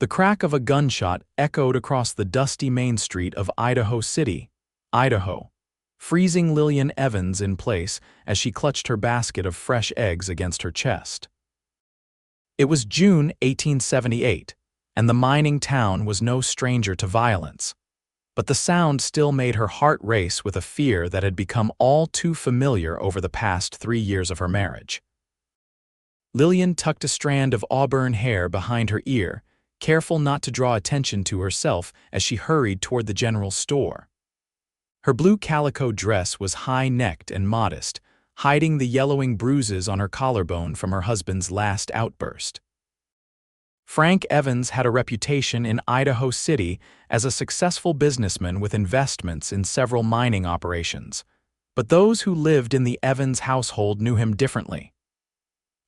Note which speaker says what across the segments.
Speaker 1: The crack of a gunshot echoed across the dusty main street of Idaho City, Idaho, freezing Lillian Evans in place as she clutched her basket of fresh eggs against her chest. It was June 1878, and the mining town was no stranger to violence. But the sound still made her heart race with a fear that had become all too familiar over the past 3 years of her marriage. Lillian tucked a strand of auburn hair behind her ear, careful not to draw attention to herself as she hurried toward the general store. Her blue calico dress was high-necked and modest, hiding the yellowing bruises on her collarbone from her husband's last outburst. Frank Evans had a reputation in Idaho City as a successful businessman with investments in several mining operations, but those who lived in the Evans household knew him differently.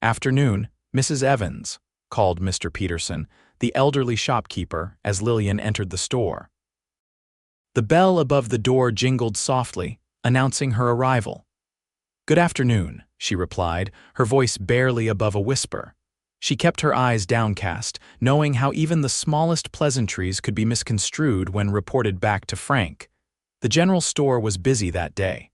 Speaker 1: "Afternoon, Mrs. Evans," called Mr. Peterson, the elderly shopkeeper, as Lillian entered the store. The bell above the door jingled softly, announcing her arrival. "Good afternoon," she replied, her voice barely above a whisper. She kept her eyes downcast, knowing how even the smallest pleasantries could be misconstrued when reported back to Frank. The general store was busy that day.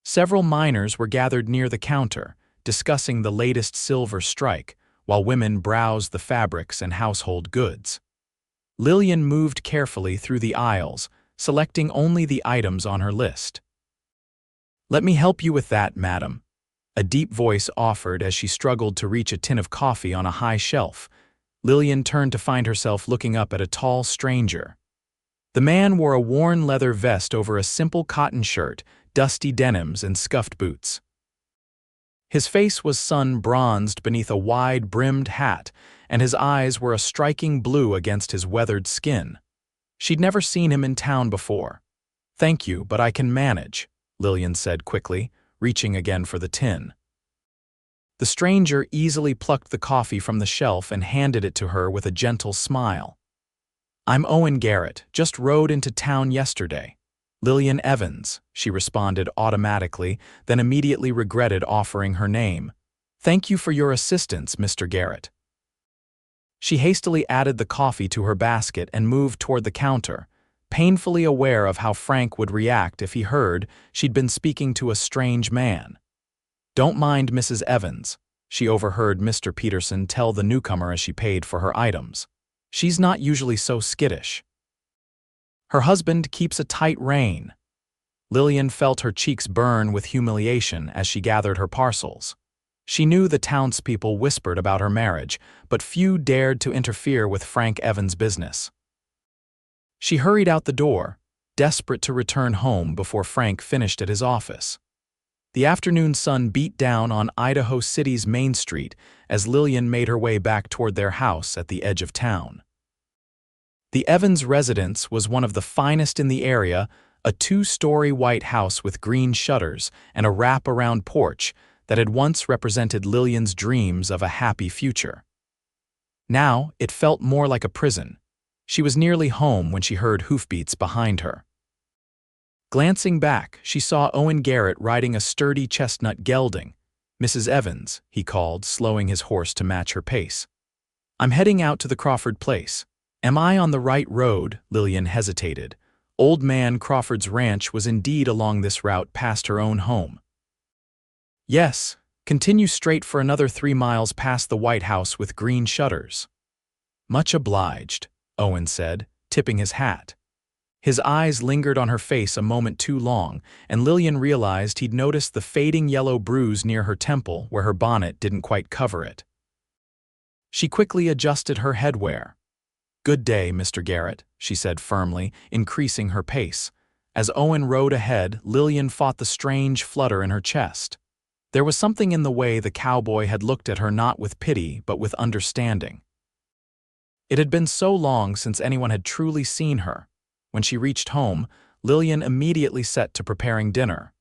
Speaker 1: Several miners were gathered near the counter, discussing the latest silver strike, while women browsed the fabrics and household goods. Lillian moved carefully through the aisles, selecting only the items on her list. "Let me help you with that, madam," a deep voice offered as she struggled to reach a tin of coffee on a high shelf. Lillian turned to find herself looking up at a tall stranger. The man wore a worn leather vest over a simple cotton shirt, dusty denims, and scuffed boots. His face was sun-bronzed beneath a wide-brimmed hat, and his eyes were a striking blue against his weathered skin. She'd never seen him in town before. "Thank you, but I can manage," Lillian said quickly, reaching again for the tin. The stranger easily plucked the coffee from the shelf and handed it to her with a gentle smile. "I'm Owen Garrett, just rode into town yesterday." "Lillian Evans," she responded automatically, then immediately regretted offering her name. "Thank you for your assistance, Mr. Garrett." She hastily added the coffee to her basket and moved toward the counter, painfully aware of how Frank would react if he heard she'd been speaking to a strange man. "Don't mind Mrs. Evans," she overheard Mr. Peterson tell the newcomer as she paid for her items. "She's not usually so skittish. Her husband keeps a tight rein." Lillian felt her cheeks burn with humiliation as she gathered her parcels. She knew the townspeople whispered about her marriage, but few dared to interfere with Frank Evans' business. She hurried out the door, desperate to return home before Frank finished at his office. The afternoon sun beat down on Idaho City's Main Street as Lillian made her way back toward their house at the edge of town. The Evans residence was one of the finest in the area, a 2-story white house with green shutters and a wrap-around porch that had once represented Lillian's dreams of a happy future. Now it felt more like a prison. She was nearly home when she heard hoofbeats behind her. Glancing back, she saw Owen Garrett riding a sturdy chestnut gelding. "Mrs. Evans," he called, slowing his horse to match her pace. "I'm heading out to the Crawford place." "Am I on the right road?" Lillian hesitated. Old Man Crawford's ranch was indeed along this route past her own home. "Yes, continue straight for another 3 miles past the White House with green shutters." "Much obliged," Owen said, tipping his hat. His eyes lingered on her face a moment too long, and Lillian realized he'd noticed the fading yellow bruise near her temple where her bonnet didn't quite cover it. She quickly adjusted her headwear. "Good day, Mr. Garrett," she said firmly, increasing her pace. As Owen rode ahead, Lillian fought the strange flutter in her chest. There was something in the way the cowboy had looked at her not with pity but with understanding. It had been so long since anyone had truly seen her. When she reached home, Lillian immediately set to preparing dinner.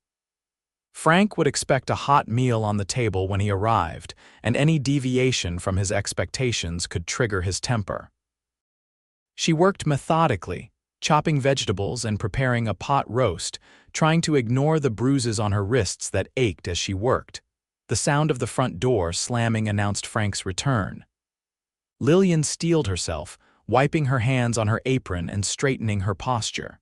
Speaker 1: Frank would expect a hot meal on the table when he arrived, and any deviation from his expectations could trigger his temper. She worked methodically, chopping vegetables and preparing a pot roast, trying to ignore the bruises on her wrists that ached as she worked. The sound of the front door slamming announced Frank's return. Lillian steeled herself, wiping her hands on her apron and straightening her posture.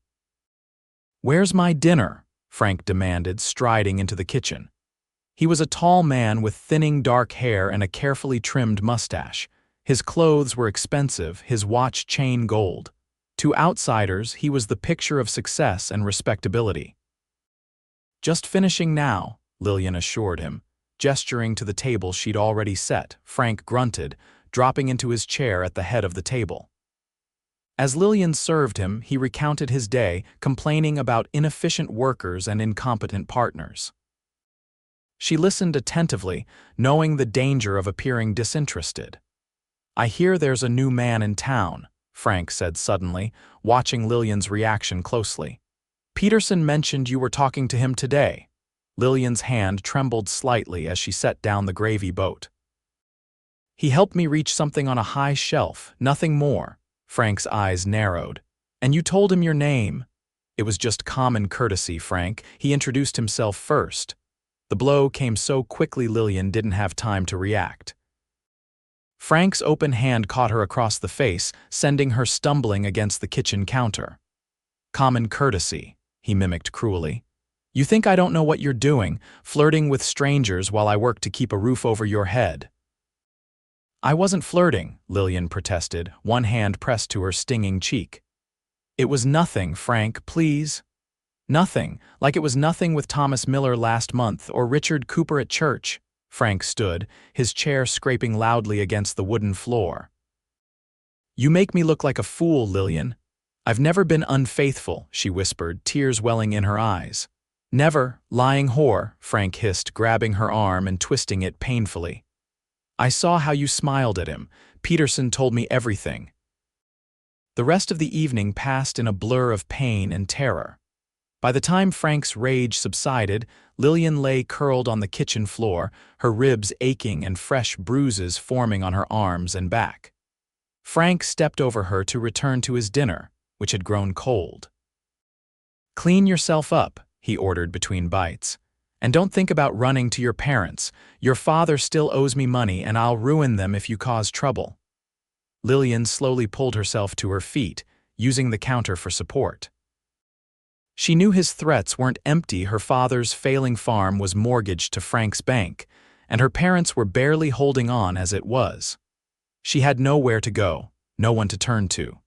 Speaker 1: "Where's my dinner?" Frank demanded, striding into the kitchen. He was a tall man with thinning dark hair and a carefully trimmed mustache. His clothes were expensive, his watch chain gold. To outsiders, he was the picture of success and respectability. "Just finishing now," Lillian assured him. Gesturing to the table she'd already set, Frank grunted, dropping into his chair at the head of the table. As Lillian served him, he recounted his day, complaining about inefficient workers and incompetent partners. She listened attentively, knowing the danger of appearing disinterested. "I hear there's a new man in town," Frank said suddenly, watching Lillian's reaction closely. "Peterson mentioned you were talking to him today." Lillian's hand trembled slightly as she set down the gravy boat. "He helped me reach something on a high shelf, nothing more." Frank's eyes narrowed. "And you told him your name?" "It was just common courtesy, Frank. He introduced himself first." The blow came so quickly Lillian didn't have time to react. Frank's open hand caught her across the face, sending her stumbling against the kitchen counter. "Common courtesy," he mimicked cruelly. "You think I don't know what you're doing, flirting with strangers while I work to keep a roof over your head?" "I wasn't flirting," Lillian protested, one hand pressed to her stinging cheek. "It was nothing, Frank, please." "Nothing, like it was nothing with Thomas Miller last month or Richard Cooper at church." Frank stood, his chair scraping loudly against the wooden floor. "You make me look like a fool, Lillian." "I've never been unfaithful," she whispered, tears welling in her eyes. "Never, lying whore," Frank hissed, grabbing her arm and twisting it painfully. "I saw how you smiled at him. Peterson told me everything." The rest of the evening passed in a blur of pain and terror. By the time Frank's rage subsided, Lillian lay curled on the kitchen floor, her ribs aching and fresh bruises forming on her arms and back. Frank stepped over her to return to his dinner, which had grown cold. "Clean yourself up," he ordered between bites. "And don't think about running to your parents. Your father still owes me money and I'll ruin them if you cause trouble." Lillian slowly pulled herself to her feet, using the counter for support. She knew his threats weren't empty. Her father's failing farm was mortgaged to Frank's bank, and her parents were barely holding on as it was. She had nowhere to go, no one to turn to.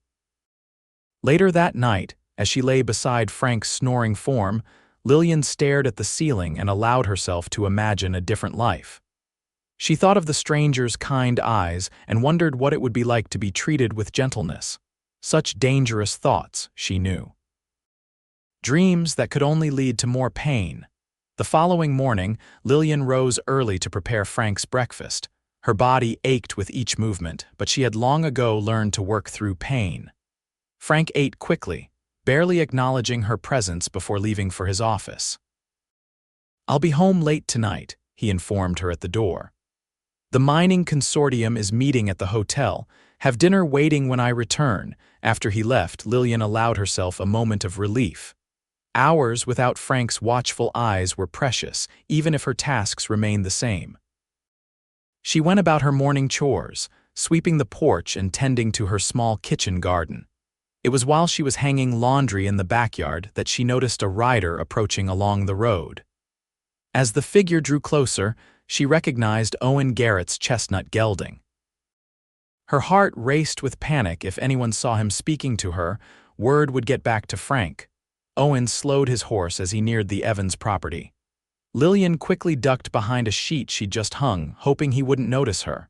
Speaker 1: Later that night, as she lay beside Frank's snoring form, Lillian stared at the ceiling and allowed herself to imagine a different life. She thought of the stranger's kind eyes and wondered what it would be like to be treated with gentleness. Such dangerous thoughts, she knew. Dreams that could only lead to more pain. The following morning, Lillian rose early to prepare Frank's breakfast. Her body ached with each movement, but she had long ago learned to work through pain. Frank ate quickly, barely acknowledging her presence before leaving for his office. "I'll be home late tonight," he informed her at the door. "The mining consortium is meeting at the hotel. Have dinner waiting when I return." After he left, Lillian allowed herself a moment of relief. Hours without Frank's watchful eyes were precious, even if her tasks remained the same. She went about her morning chores, sweeping the porch and tending to her small kitchen garden. It was while she was hanging laundry in the backyard that she noticed a rider approaching along the road. As the figure drew closer, she recognized Owen Garrett's chestnut gelding. Her heart raced with panic. If anyone saw him speaking to her, word would get back to Frank. Owen slowed his horse as he neared the Evans property. Lillian quickly ducked behind a sheet she'd just hung, hoping he wouldn't notice her.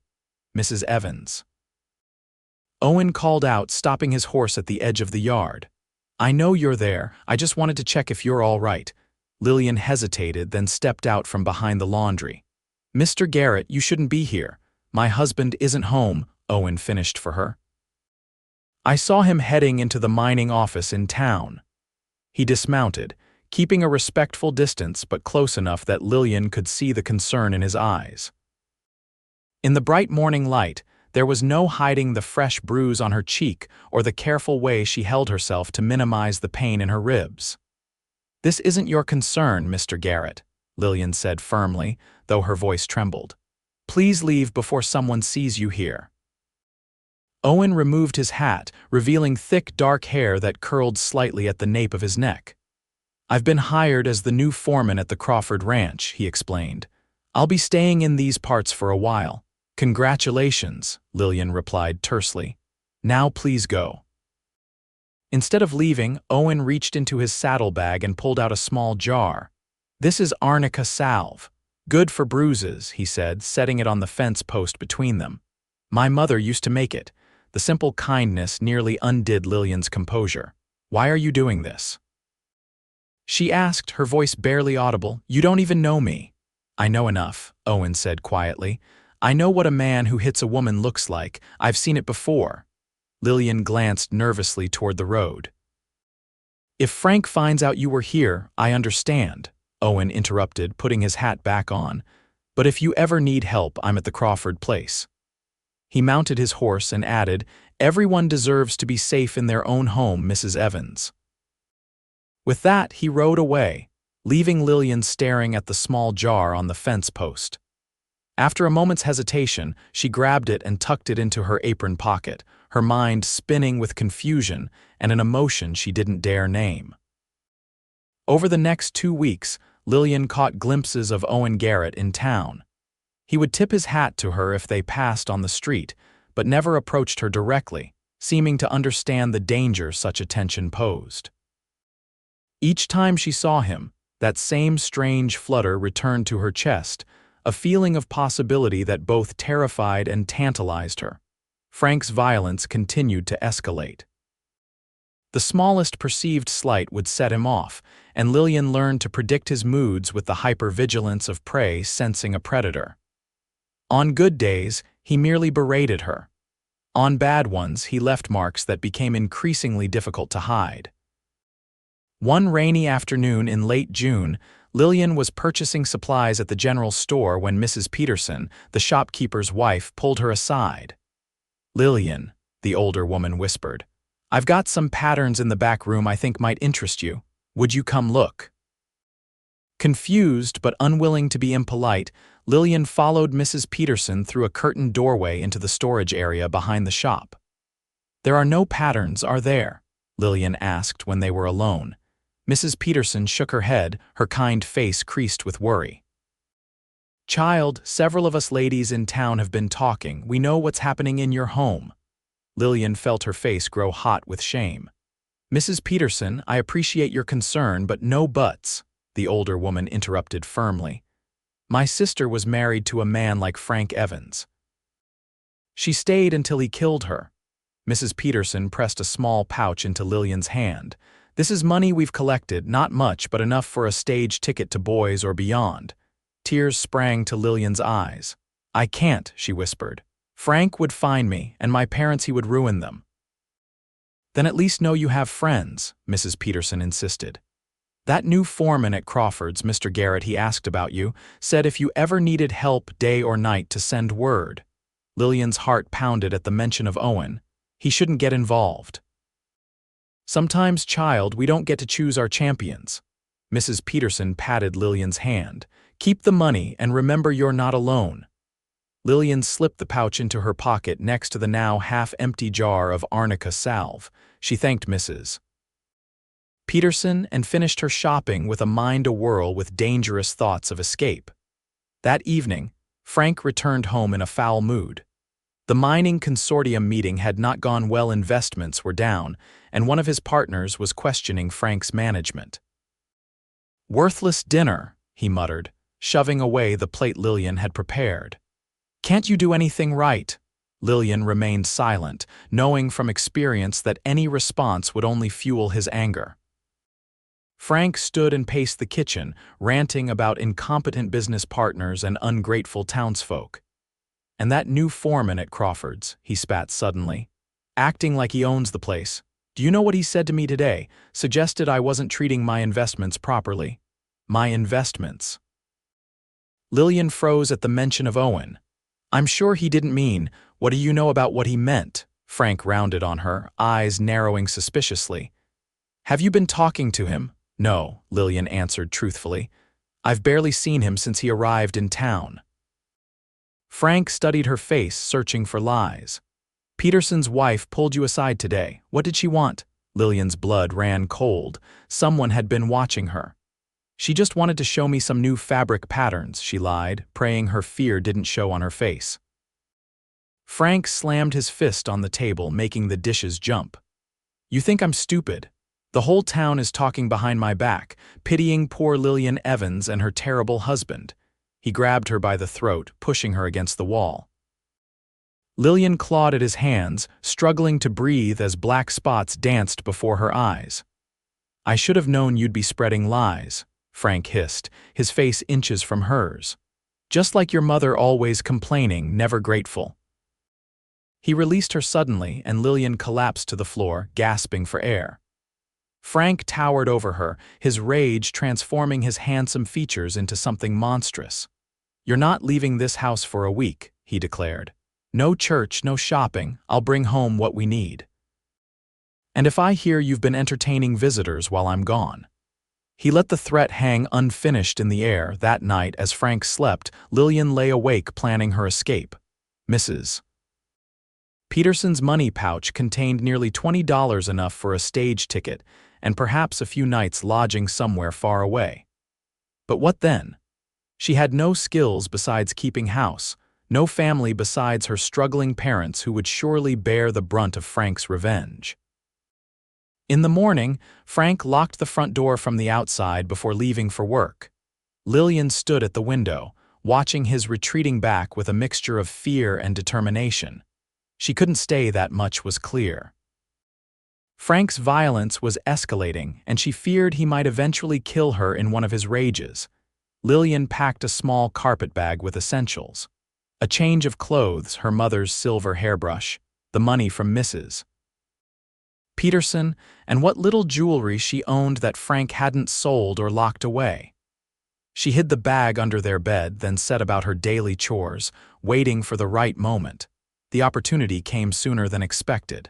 Speaker 1: "Mrs. Evans." Owen called out, stopping his horse at the edge of the yard. "I know you're there. I just wanted to check if you're all right." Lillian hesitated, then stepped out from behind the laundry. "Mr. Garrett, you shouldn't be here. My husband isn't home," Owen finished for her. "I saw him heading into the mining office in town." He dismounted, keeping a respectful distance but close enough that Lillian could see the concern in his eyes. In the bright morning light, there was no hiding the fresh bruise on her cheek or the careful way she held herself to minimize the pain in her ribs. "This isn't your concern, Mr. Garrett," Lillian said firmly, though her voice trembled. "Please leave before someone sees you here." Owen removed his hat, revealing thick, dark hair that curled slightly at the nape of his neck. "I've been hired as the new foreman at the Crawford Ranch," he explained. "I'll be staying in these parts for a while." "Congratulations," Lillian replied tersely. "Now please go." Instead of leaving, Owen reached into his saddlebag and pulled out a small jar. "This is arnica salve. Good for bruises," he said, setting it on the fence post between them. "My mother used to make it." The simple kindness nearly undid Lillian's composure. "Why are you doing this?" she asked, her voice barely audible. "You don't even know me." "I know enough," Owen said quietly. "I know what a man who hits a woman looks like. I've seen it before." Lillian glanced nervously toward the road. "If Frank finds out you were here, I understand," Owen interrupted, putting his hat back on. "But if you ever need help, I'm at the Crawford place." He mounted his horse and added, "Everyone deserves to be safe in their own home, Mrs. Evans." With that, he rode away, leaving Lillian staring at the small jar on the fence post. After a moment's hesitation, she grabbed it and tucked it into her apron pocket, her mind spinning with confusion and an emotion she didn't dare name. Over the next 2 weeks, Lillian caught glimpses of Owen Garrett in town. He would tip his hat to her if they passed on the street, but never approached her directly, seeming to understand the danger such attention posed. Each time she saw him, that same strange flutter returned to her chest, a feeling of possibility that both terrified and tantalized her. Frank's violence continued to escalate. The smallest perceived slight would set him off, and Lillian learned to predict his moods with the hypervigilance of prey sensing a predator. On good days, he merely berated her. On bad ones, he left marks that became increasingly difficult to hide. One rainy afternoon in late June, Lillian was purchasing supplies at the general store when Mrs. Peterson, the shopkeeper's wife, pulled her aside. "Lillian," the older woman whispered, "I've got some patterns in the back room I think might interest you. Would you come look?" Confused but unwilling to be impolite, Lillian followed Mrs. Peterson through a curtained doorway into the storage area behind the shop. "There are no patterns, are there?" Lillian asked when they were alone. Mrs. Peterson shook her head, her kind face creased with worry. "Child, several of us ladies in town have been talking. We know what's happening in your home." Lillian felt her face grow hot with shame. "Mrs. Peterson, I appreciate your concern, but no buts," the older woman interrupted firmly. "My sister was married to a man like Frank Evans. She stayed until he killed her." Mrs. Peterson pressed a small pouch into Lillian's hand. "This is money we've collected, not much, but enough for a stage ticket to Boys or beyond." Tears sprang to Lillian's eyes. "I can't," she whispered. "Frank would find me, and my parents, he would ruin them." "Then at least know you have friends," Mrs. Peterson insisted. "That new foreman at Crawford's, Mr. Garrett, he asked about you, said if you ever needed help day or night to send word." Lillian's heart pounded at the mention of Owen. He shouldn't get involved. "Sometimes, child, we don't get to choose our champions." Mrs. Peterson patted Lillian's hand. "Keep the money and remember you're not alone." Lillian slipped the pouch into her pocket next to the now half-empty jar of arnica salve. She thanked Mrs. Peterson and finished her shopping with a mind awhirl with dangerous thoughts of escape. That evening, Frank returned home in a foul mood. The mining consortium meeting had not gone well, investments were down, and one of his partners was questioning Frank's management. "Worthless dinner," he muttered, shoving away the plate Lillian had prepared. "Can't you do anything right?" Lillian remained silent, knowing from experience that any response would only fuel his anger. Frank stood and paced the kitchen, ranting about incompetent business partners and ungrateful townsfolk. "And that new foreman at Crawford's," he spat suddenly, "acting like he owns the place. Do you know what he said to me today? Suggested I wasn't treating my investments properly." "My investments?" Lillian froze at the mention of Owen. "I'm sure he didn't mean, what do you know about what he meant?" Frank rounded on her, eyes narrowing suspiciously. "Have you been talking to him?" "No," Lillian answered truthfully. "I've barely seen him since he arrived in town." Frank studied her face, searching for lies. Peterson's wife pulled you aside today. What did she want? Lillian's blood ran cold. Someone had been watching her. She just wanted to show me some new fabric patterns, she lied, praying her fear didn't show on her face. Frank slammed his fist on the table, making the dishes jump. You think I'm stupid? The whole town is talking behind my back, pitying poor Lillian Evans and her terrible husband. He grabbed her by the throat, pushing her against the wall. Lillian clawed at his hands, struggling to breathe as black spots danced before her eyes. I should have known you'd be spreading lies, Frank hissed, his face inches from hers. Just like your mother, always complaining, never grateful. He released her suddenly, and Lillian collapsed to the floor, gasping for air. Frank towered over her, his rage transforming his handsome features into something monstrous. You're not leaving this house for a week, he declared. No church, no shopping, I'll bring home what we need. And if I hear you've been entertaining visitors while I'm gone. He let the threat hang unfinished in the air. That night, as Frank slept, Lillian lay awake planning her escape. Mrs. Peterson's money pouch contained nearly $20, enough for a stage ticket and perhaps a few nights lodging somewhere far away. But what then? She had no skills besides keeping house, no family besides her struggling parents who would surely bear the brunt of Frank's revenge. In the morning, Frank locked the front door from the outside before leaving for work. Lillian stood at the window, watching his retreating back with a mixture of fear and determination. She couldn't stay, that much was clear. Frank's violence was escalating, and she feared he might eventually kill her in one of his rages. Lillian packed a small carpet bag with essentials. A change of clothes, her mother's silver hairbrush, the money from Mrs. Peterson, and what little jewelry she owned that Frank hadn't sold or locked away. She hid the bag under their bed, then set about her daily chores, waiting for the right moment. The opportunity came sooner than expected.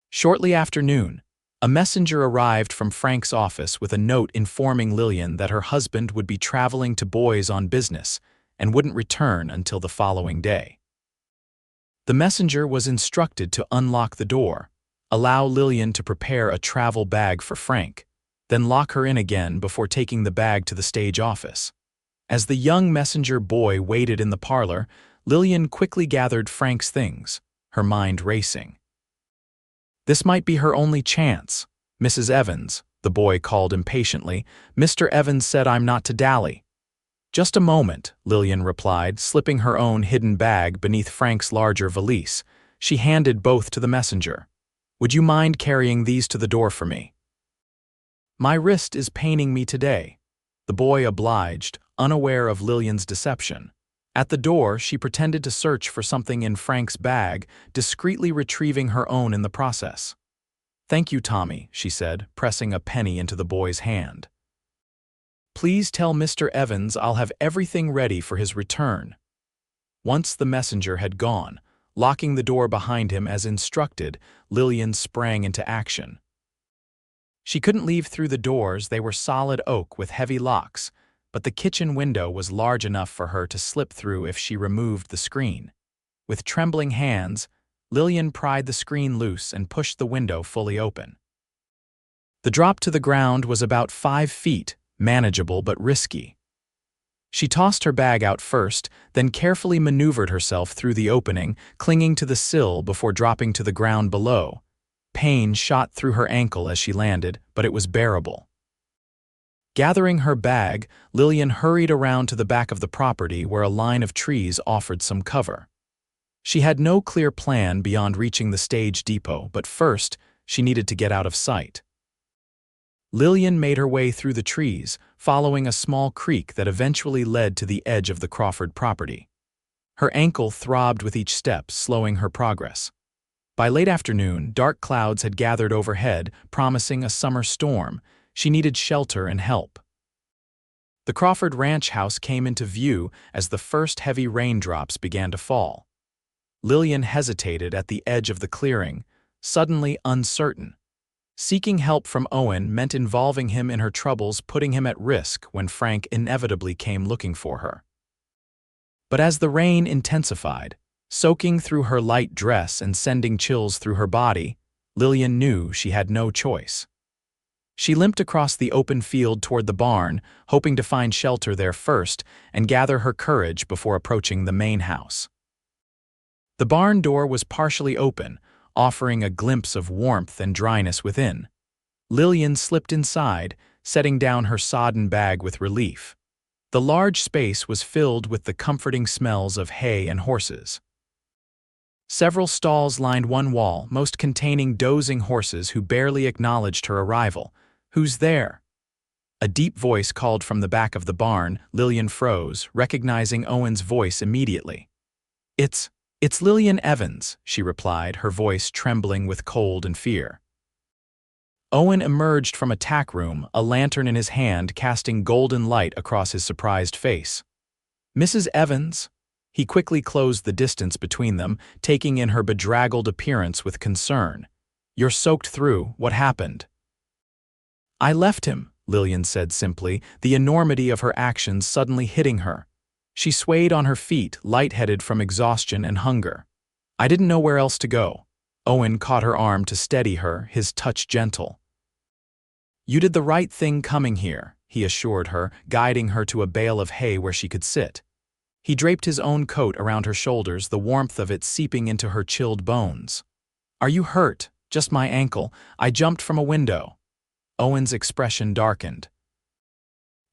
Speaker 1: Shortly after noon, a messenger arrived from Frank's office with a note informing Lillian that her husband would be traveling to Boise on business and wouldn't return until the following day. The messenger was instructed to unlock the door, allow Lillian to prepare a travel bag for Frank, then lock her in again before taking the bag to the stage office. As the young messenger boy waited in the parlor, Lillian quickly gathered Frank's things, her mind racing. This might be her only chance. Mrs. Evans, the boy called impatiently. Mr. Evans said I'm not to dally. Just a moment, Lillian replied, slipping her own hidden bag beneath Frank's larger valise. She handed both to the messenger. Would you mind carrying these to the door for me? My wrist is paining me today. The boy obliged, unaware of Lillian's deception. At the door, she pretended to search for something in Frank's bag, discreetly retrieving her own in the process. Thank you, Tommy, she said, pressing a penny into the boy's hand. Please tell Mr. Evans I'll have everything ready for his return. Once the messenger had gone, locking the door behind him as instructed, Lillian sprang into action. She couldn't leave through the doors. They were solid oak with heavy locks, but the kitchen window was large enough for her to slip through if she removed the screen. With trembling hands, Lillian pried the screen loose and pushed the window fully open. The drop to the ground was about 5 feet, manageable but risky. She tossed her bag out first, then carefully maneuvered herself through the opening, clinging to the sill before dropping to the ground below. Pain shot through her ankle as she landed, but it was bearable. Gathering her bag, Lillian hurried around to the back of the property where a line of trees offered some cover. She had no clear plan beyond reaching the stage depot, but first, she needed to get out of sight. Lillian made her way through the trees, following a small creek that eventually led to the edge of the Crawford property. Her ankle throbbed with each step, slowing her progress. By late afternoon, dark clouds had gathered overhead, promising a summer storm. She needed shelter and help. The Crawford ranch house came into view as the first heavy raindrops began to fall. Lillian hesitated at the edge of the clearing, suddenly uncertain. Seeking help from Owen meant involving him in her troubles, putting him at risk when Frank inevitably came looking for her. But as the rain intensified, Soaking through her light dress and sending chills through her body, Lillian knew she had no choice. She limped across the open field toward the barn, hoping to find shelter there first and gather her courage before approaching the main house. The barn door was partially open, offering a glimpse of warmth and dryness within. Lillian slipped inside, setting down her sodden bag with relief. The large space was filled with the comforting smells of hay and horses. Several stalls lined one wall, most containing dozing horses who barely acknowledged her arrival. "Who's there?" A deep voice called from the back of the barn. Lillian froze, recognizing Owen's voice immediately. It's Lillian Evans," she replied, her voice trembling with cold and fear. Owen emerged from a tack room, a lantern in his hand casting golden light across his surprised face. "Mrs. Evans?" He quickly closed the distance between them, taking in her bedraggled appearance with concern. "You're soaked through. What happened?" "I left him," Lillian said simply, the enormity of her actions suddenly hitting her. She swayed on her feet, lightheaded from exhaustion and hunger. "I didn't know where else to go." Owen caught her arm to steady her, his touch gentle. "You did the right thing coming here," he assured her, guiding her to a bale of hay where she could sit. He draped his own coat around her shoulders, the warmth of it seeping into her chilled bones. "Are you hurt?" "Just my ankle. I jumped from a window." Owen's expression darkened.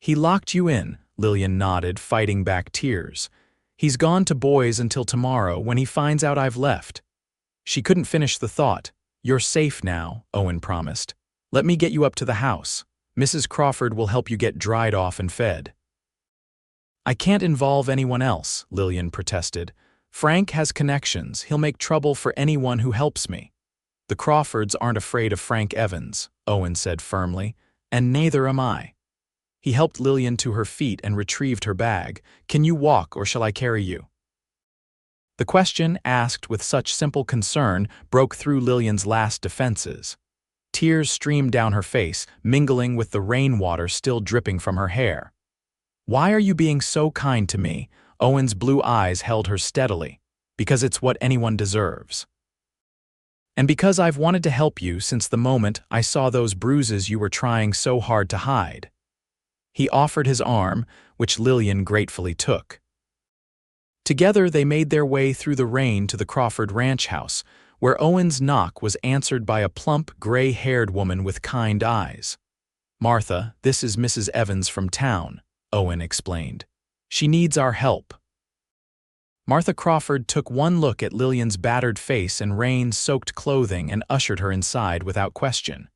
Speaker 1: "He locked you in," Lillian nodded, fighting back tears. "He's gone to boys until tomorrow when he finds out I've left." She couldn't finish the thought. "You're safe now," Owen promised. "Let me get you up to the house. Mrs. Crawford will help you get dried off and fed." "I can't involve anyone else," Lillian protested. "Frank has connections. He'll make trouble for anyone who helps me." "The Crawfords aren't afraid of Frank Evans," Owen said firmly, "and neither am I." He helped Lillian to her feet and retrieved her bag. "Can you walk or shall I carry you?" The question, asked with such simple concern, broke through Lillian's last defenses. Tears streamed down her face, mingling with the rainwater still dripping from her hair. "Why are you being so kind to me?" Owen's blue eyes held her steadily. "Because it's what anyone deserves. And because I've wanted to help you since the moment I saw those bruises you were trying so hard to hide." He offered his arm, which Lillian gratefully took. Together they made their way through the rain to the Crawford ranch house, where Owen's knock was answered by a plump, gray-haired woman with kind eyes. "Martha, this is Mrs. Evans from town," Owen explained. "She needs our help." Martha Crawford took one look at Lillian's battered face and rain-soaked clothing and ushered her inside without question.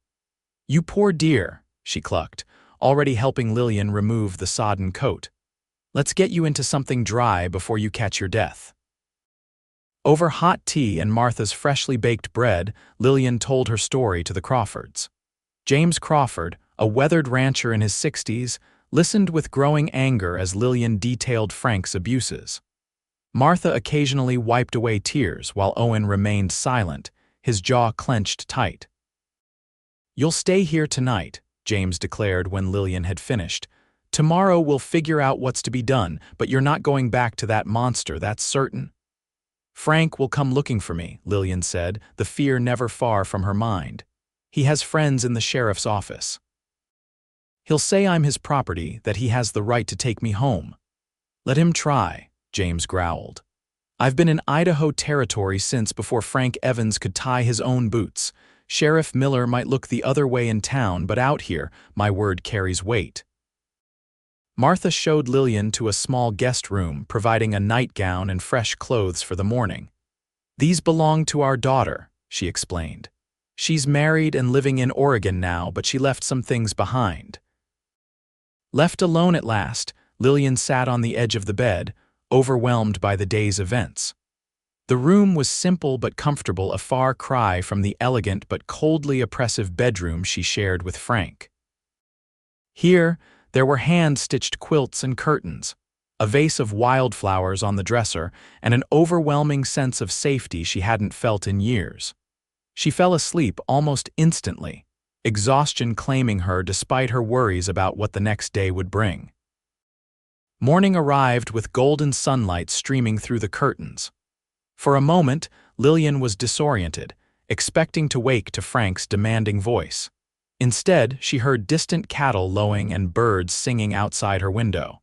Speaker 1: "You poor dear," she clucked, already helping Lillian remove the sodden coat. "Let's get you into something dry before you catch your death." Over hot tea and Martha's freshly baked bread, Lillian told her story to the Crawfords. James Crawford, a weathered rancher in his 60s, listened with growing anger as Lillian detailed Frank's abuses. Martha occasionally wiped away tears while Owen remained silent, his jaw clenched tight. "You'll stay here tonight," James declared when Lillian had finished. "Tomorrow we'll figure out what's to be done, but you're not going back to that monster, that's certain." "Frank will come looking for me," Lillian said, the fear never far from her mind. "He has friends in the sheriff's office. He'll say I'm his property, that he has the right to take me home." "Let him try," James growled. "I've been in Idaho territory since before Frank Evans could tie his own boots. Sheriff Miller might look the other way in town, but out here, my word carries weight." Martha showed Lillian to a small guest room, providing a nightgown and fresh clothes for the morning. "These belong to our daughter," she explained. "She's married and living in Oregon now, but she left some things behind." Left alone at last, Lillian sat on the edge of the bed, overwhelmed by the day's events. The room was simple but comfortable, a far cry from the elegant but coldly oppressive bedroom she shared with Frank. Here, there were hand-stitched quilts and curtains, a vase of wildflowers on the dresser, and an overwhelming sense of safety she hadn't felt in years. She fell asleep almost instantly, exhaustion claiming her despite her worries about what the next day would bring. Morning arrived with golden sunlight streaming through the curtains. For a moment, Lillian was disoriented, expecting to wake to Frank's demanding voice. Instead, she heard distant cattle lowing and birds singing outside her window.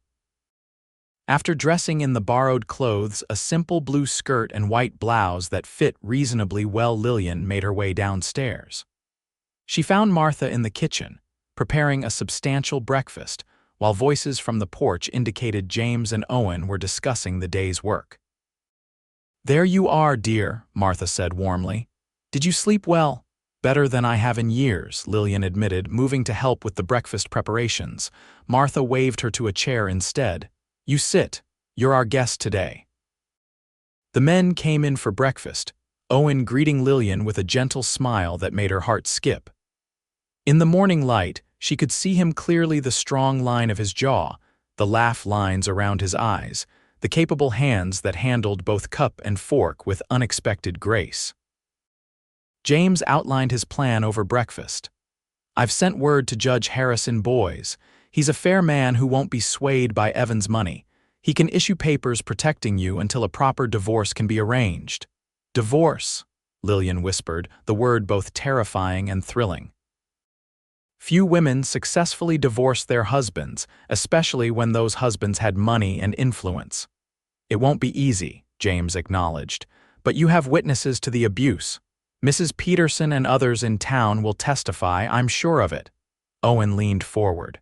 Speaker 1: After dressing in the borrowed clothes, a simple blue skirt and white blouse that fit reasonably well, Lillian made her way downstairs. She found Martha in the kitchen, preparing a substantial breakfast, while voices from the porch indicated James and Owen were discussing the day's work. "There you are, dear," Martha said warmly. "Did you sleep well?" "Better than I have in years," Lillian admitted, moving to help with the breakfast preparations. Martha waved her to a chair instead. "You sit. You're our guest today." The men came in for breakfast, Owen greeting Lillian with a gentle smile that made her heart skip. In the morning light, she could see him clearly, the strong line of his jaw, the laugh lines around his eyes, the capable hands that handled both cup and fork with unexpected grace. James outlined his plan over breakfast. "I've sent word to Judge Harrison Boys. He's a fair man who won't be swayed by Evans' money. He can issue papers protecting you until a proper divorce can be arranged." "Divorce," Lillian whispered, the word both terrifying and thrilling. Few women successfully divorced their husbands, especially when those husbands had money and influence. "It won't be easy," James acknowledged, "but you have witnesses to the abuse. Mrs. Peterson and others in town will testify, I'm sure of it." Owen leaned forward.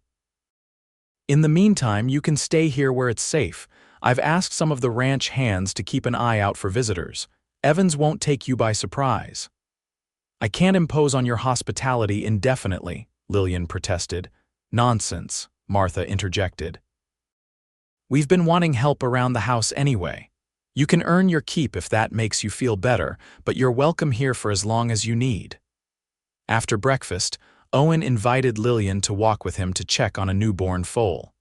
Speaker 1: "In the meantime, you can stay here where it's safe. I've asked some of the ranch hands to keep an eye out for visitors. Evans won't take you by surprise." "I can't impose on your hospitality indefinitely," Lillian protested. "Nonsense," Martha interjected. "We've been wanting help around the house anyway. You can earn your keep if that makes you feel better, but you're welcome here for as long as you need." After breakfast, Owen invited Lillian to walk with him to check on a newborn foal.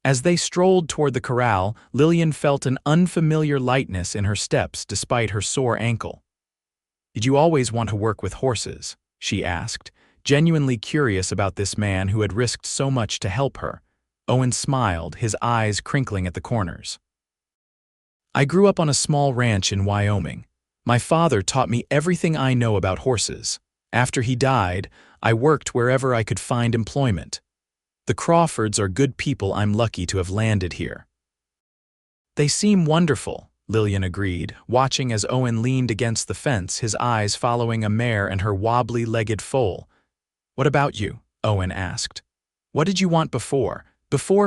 Speaker 1: As they strolled toward the corral, Lillian felt an unfamiliar lightness in her steps despite her sore ankle. "Did you always want to work with horses?" she asked, genuinely curious about this man who had risked so much to help her. Owen smiled, his eyes crinkling at the corners. "I grew up on a small ranch in Wyoming. My father taught me everything I know about horses. After he died, I worked wherever I could find employment. The Crawfords are good people. I'm lucky to have landed here." "They seem wonderful," Lillian agreed, watching as Owen leaned against the fence, his eyes following a mare and her wobbly-legged foal. "What about you?" Owen asked. "What did you want before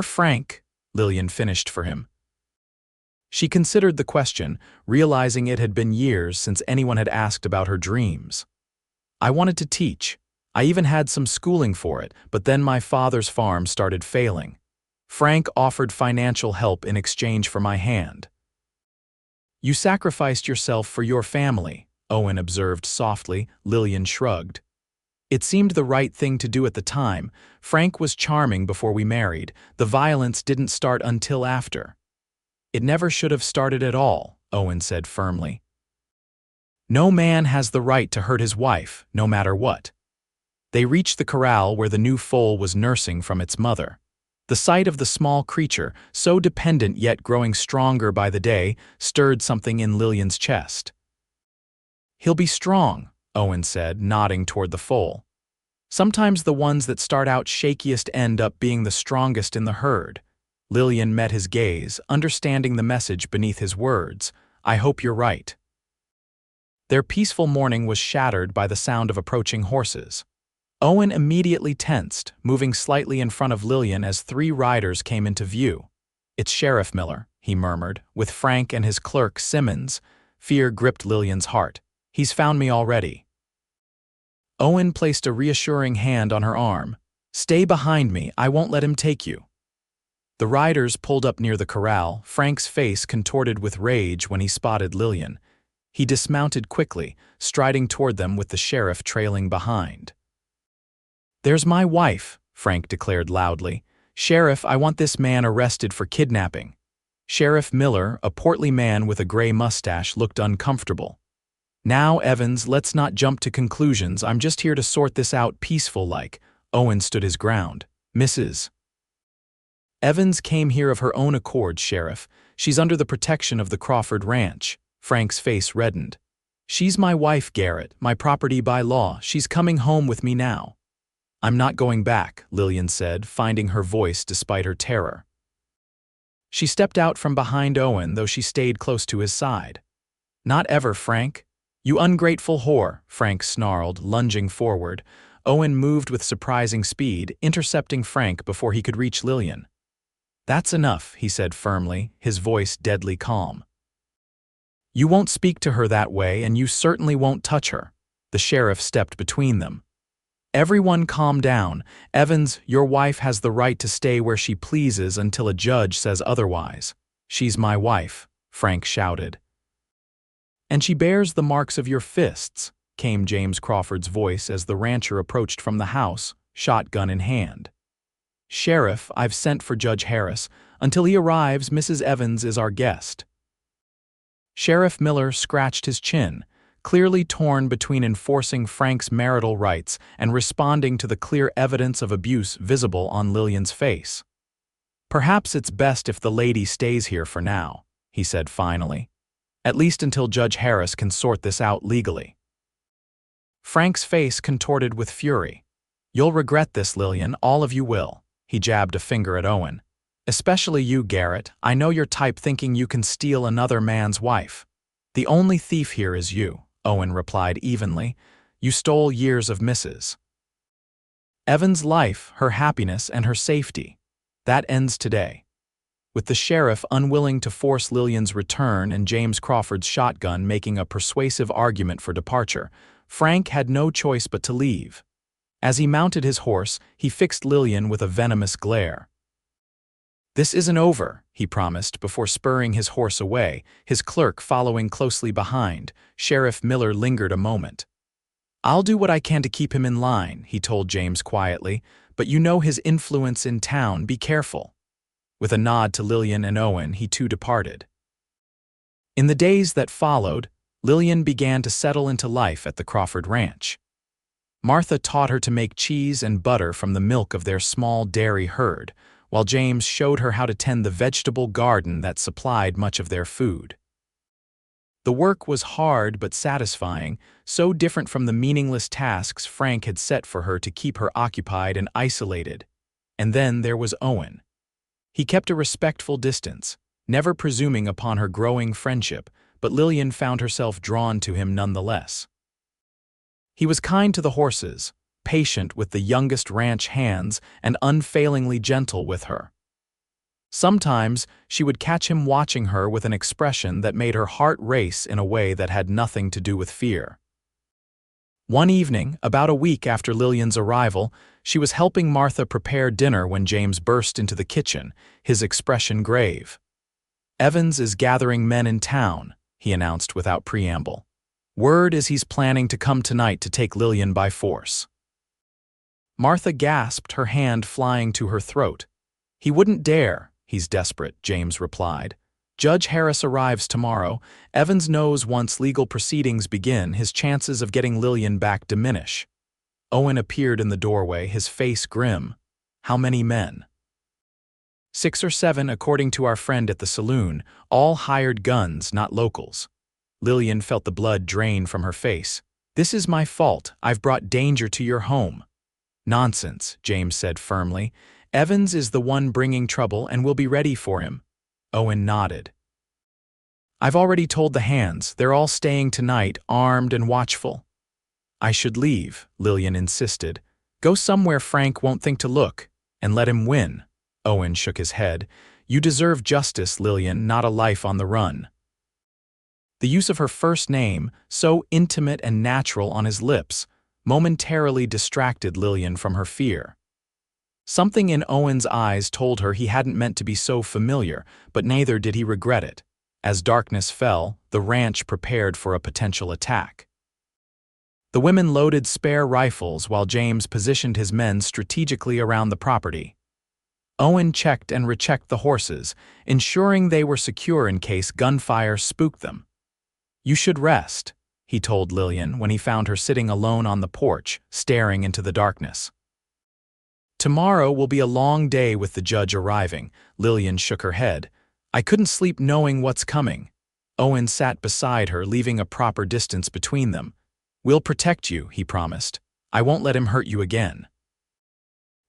Speaker 1: Frank?" Lillian finished for him. She considered the question, realizing it had been years since anyone had asked about her dreams. "I wanted to teach. I even had some schooling for it, but then my father's farm started failing. Frank offered financial help in exchange for my hand." "You sacrificed yourself for your family," Owen observed softly. Lillian shrugged. "It seemed the right thing to do at the time. Frank was charming before we married. The violence didn't start until after." "It never should have started at all," Owen said firmly. "No man has the right to hurt his wife, no matter what." They reached the corral where the new foal was nursing from its mother. The sight of the small creature, so dependent yet growing stronger by the day, stirred something in Lillian's chest. "He'll be strong," Owen said, nodding toward the foal. "Sometimes the ones that start out shakiest end up being the strongest in the herd." Lillian met his gaze, understanding the message beneath his words. "I hope you're right." Their peaceful morning was shattered by the sound of approaching horses. Owen immediately tensed, moving slightly in front of Lillian as 3 riders came into view. "It's Sheriff Miller," he murmured, "with Frank and his clerk, Simmons." Fear gripped Lillian's heart. "He's found me already." Owen placed a reassuring hand on her arm. "Stay behind me, I won't let him take you." The riders pulled up near the corral, Frank's face contorted with rage when he spotted Lillian. He dismounted quickly, striding toward them with the sheriff trailing behind. "There's my wife," Frank declared loudly. "Sheriff, I want this man arrested for kidnapping." Sheriff Miller, a portly man with a gray mustache, looked uncomfortable. "Now, Evans, let's not jump to conclusions. I'm just here to sort this out peaceful-like." Owen stood his ground. "Mrs. Evans came here of her own accord, Sheriff. She's under the protection of the Crawford Ranch." Frank's face reddened. "She's my wife, Garrett, my property by law. She's coming home with me now." "I'm not going back," Lillian said, finding her voice despite her terror. She stepped out from behind Owen, though she stayed close to his side. "Not ever, Frank. You ungrateful whore," Frank snarled, lunging forward. Owen moved with surprising speed, intercepting Frank before he could reach Lillian. "That's enough," he said firmly, his voice deadly calm. "You won't speak to her that way, and you certainly won't touch her." The sheriff stepped between them. "Everyone calm down. Evans, your wife has the right to stay where she pleases until a judge says otherwise." "She's my wife," Frank shouted. "And she bears the marks of your fists," came James Crawford's voice as the rancher approached from the house, shotgun in hand. "Sheriff, I've sent for Judge Harris. Until he arrives, Mrs. Evans is our guest." Sheriff Miller scratched his chin, clearly torn between enforcing Frank's marital rights and responding to the clear evidence of abuse visible on Lillian's face. "Perhaps it's best if the lady stays here for now," he said finally. "At least until Judge Harris can sort this out legally." Frank's face contorted with fury. "You'll regret this, Lillian, all of you will." He jabbed a finger at Owen. "Especially you, Garrett. I know your type, thinking you can steal another man's wife." "The only thief here is you," Owen replied evenly. "You stole years of Mrs. Evans' life, her happiness, and her safety. That ends today." With the sheriff unwilling to force Lillian's return and James Crawford's shotgun making a persuasive argument for departure, Frank had no choice but to leave. As he mounted his horse, he fixed Lillian with a venomous glare. "This isn't over," he promised before spurring his horse away, his clerk following closely behind. Sheriff Miller lingered a moment. "I'll do what I can to keep him in line," he told James quietly, "but you know his influence in town, be careful." With a nod to Lillian and Owen, he too departed. In the days that followed, Lillian began to settle into life at the Crawford Ranch. Martha taught her to make cheese and butter from the milk of their small dairy herd, while James showed her how to tend the vegetable garden that supplied much of their food. The work was hard but satisfying, so different from the meaningless tasks Frank had set for her to keep her occupied and isolated. And then there was Owen. He kept a respectful distance, never presuming upon her growing friendship, but Lillian found herself drawn to him nonetheless. He was kind to the horses, patient with the youngest ranch hands, and unfailingly gentle with her. Sometimes she would catch him watching her with an expression that made her heart race in a way that had nothing to do with fear. One evening, about a week after Lillian's arrival, she was helping Martha prepare dinner when James burst into the kitchen, his expression grave. "Evans is gathering men in town," he announced without preamble. "Word is he's planning to come tonight to take Lillian by force." Martha gasped, her hand flying to her throat. "He wouldn't dare. He's desperate," James replied. "Judge Harris arrives tomorrow. Evans knows once legal proceedings begin, his chances of getting Lillian back diminish." Owen appeared in the doorway, his face grim. "How many men?" "6 or 7, according to our friend at the saloon, all hired guns, not locals." Lillian felt the blood drain from her face. "This is my fault. I've brought danger to your home." "Nonsense," James said firmly. "Evans is the one bringing trouble and we'll be ready for him." Owen nodded. "I've already told the hands. They're all staying tonight, armed and watchful." "I should leave," Lillian insisted. "Go somewhere Frank won't think to look, and let him win." Owen shook his head. "You deserve justice, Lillian, not a life on the run." The use of her first name, so intimate and natural on his lips, momentarily distracted Lillian from her fear. Something in Owen's eyes told her he hadn't meant to be so familiar, but neither did he regret it. As darkness fell, the ranch prepared for a potential attack. The women loaded spare rifles while James positioned his men strategically around the property. Owen checked and rechecked the horses, ensuring they were secure in case gunfire spooked them. "You should rest," he told Lillian when he found her sitting alone on the porch, staring into the darkness. "Tomorrow will be a long day with the judge arriving." Lillian shook her head. "I couldn't sleep knowing what's coming." Owen sat beside her, leaving a proper distance between them. "We'll protect you," he promised. "I won't let him hurt you again."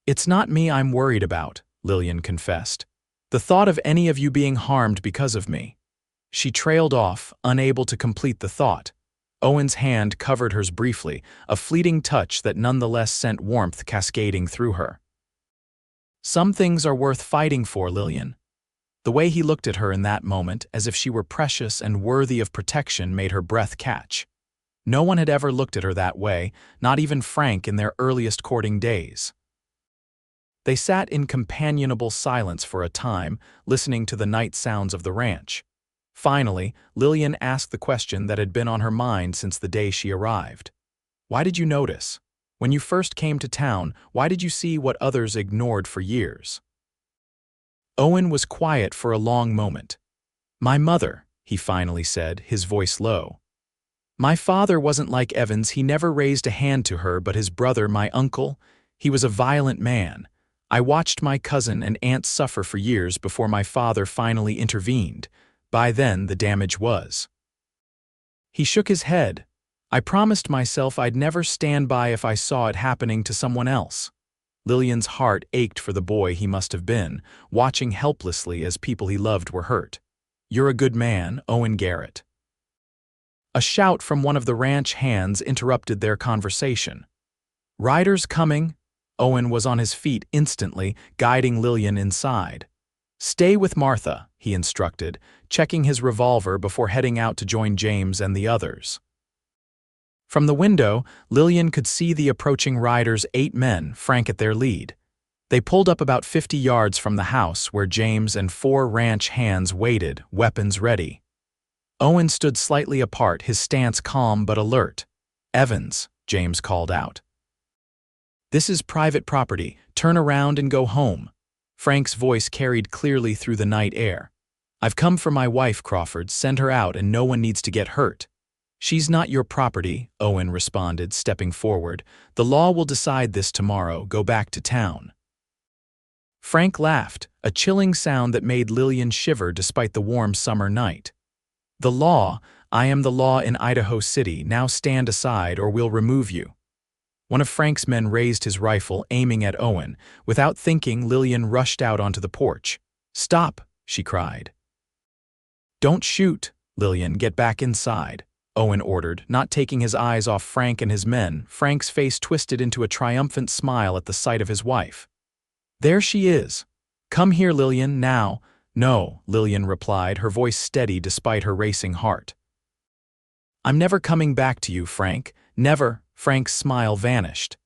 Speaker 1: "It's not me I'm worried about," Lillian confessed. "The thought of any of you being harmed because of me." She trailed off, unable to complete the thought. Owen's hand covered hers briefly, a fleeting touch that nonetheless sent warmth cascading through her. "Some things are worth fighting for, Lillian." The way he looked at her in that moment, as if she were precious and worthy of protection, made her breath catch. No one had ever looked at her that way, not even Frank in their earliest courting days. They sat in companionable silence for a time, listening to the night sounds of the ranch. Finally, Lillian asked the question that had been on her mind since the day she arrived. "Why did you notice? When you first came to town, why did you see what others ignored for years?" Owen was quiet for a long moment. "My mother," he finally said, his voice low. "My father wasn't like Evans. He never raised a hand to her, but his brother, my uncle, he was a violent man. I watched my cousin and aunt suffer for years before my father finally intervened. By then, the damage was." He shook his head. "I promised myself I'd never stand by if I saw it happening to someone else." Lillian's heart ached for the boy he must have been, watching helplessly as people he loved were hurt. "You're a good man, Owen Garrett." A shout from one of the ranch hands interrupted their conversation. "Riders coming!" Owen was on his feet instantly, guiding Lillian inside. "Stay with Martha," he instructed, checking his revolver before heading out to join James and the others. From the window, Lillian could see the approaching riders, 8 men, Frank at their lead. They pulled up about 50 yards from the house where James and 4 ranch hands waited, weapons ready. Owen stood slightly apart, his stance calm but alert. "Evans," James called out. "This is private property. Turn around and go home." Frank's voice carried clearly through the night air. "I've come for my wife, Crawford. Send her out and no one needs to get hurt." "She's not your property," Owen responded, stepping forward. "The law will decide this tomorrow. Go back to town." Frank laughed, a chilling sound that made Lillian shiver despite the warm summer night. "The law? I am the law in Idaho City. Now stand aside or we'll remove you." One of Frank's men raised his rifle, aiming at Owen. Without thinking, Lillian rushed out onto the porch. "Stop!" she cried. "Don't shoot, Lillian. Get back inside," Owen ordered, not taking his eyes off Frank and his men. Frank's face twisted into a triumphant smile at the sight of his wife. "There she is. Come here, Lillian, now." "No," Lillian replied, her voice steady despite her racing heart. "I'm never coming back to you, Frank. Never." Frank's smile vanished.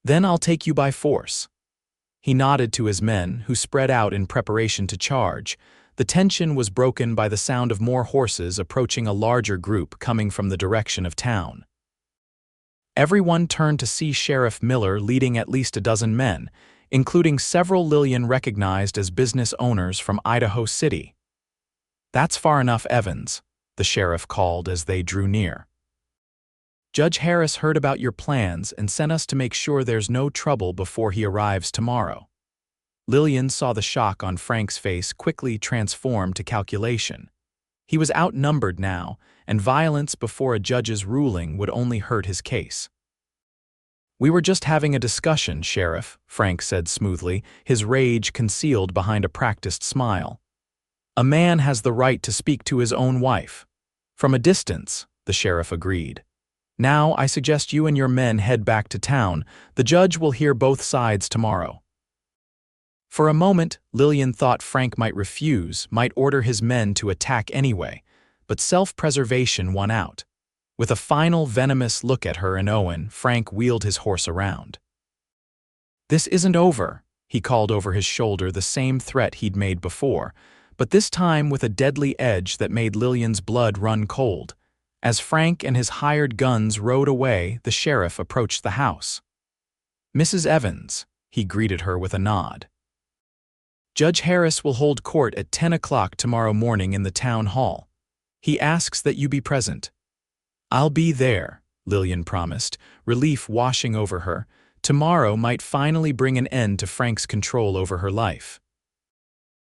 Speaker 1: "Then I'll take you by force." He nodded to his men, who spread out in preparation to charge. The tension was broken by the sound of more horses approaching a larger group coming from the direction of town. Everyone turned to see Sheriff Miller leading at least a dozen men, including several Lillian recognized as business owners from Idaho City. "That's far enough, Evans," the sheriff called as they drew near. "Judge Harris heard about your plans and sent us to make sure there's no trouble before he arrives tomorrow." Lillian saw the shock on Frank's face quickly transform to calculation. He was outnumbered now, and violence before a judge's ruling would only hurt his case. "We were just having a discussion, Sheriff," Frank said smoothly, his rage concealed behind a practiced smile. "A man has the right to speak to his own wife." "From a distance," the sheriff agreed. "Now, I suggest you and your men head back to town. The judge will hear both sides tomorrow." For a moment, Lillian thought Frank might refuse, might order his men to attack anyway, but self-preservation won out. With a final venomous look at her and Owen, Frank wheeled his horse around. "This isn't over," he called over his shoulder, the same threat he'd made before, but this time with a deadly edge that made Lillian's blood run cold. As Frank and his hired guns rode away, the sheriff approached the house. "Mrs. Evans," he greeted her with a nod. "Judge Harris will hold court at 10 o'clock tomorrow morning in the town hall. He asks that you be present." "I'll be there," Lillian promised, relief washing over her. Tomorrow might finally bring an end to Frank's control over her life.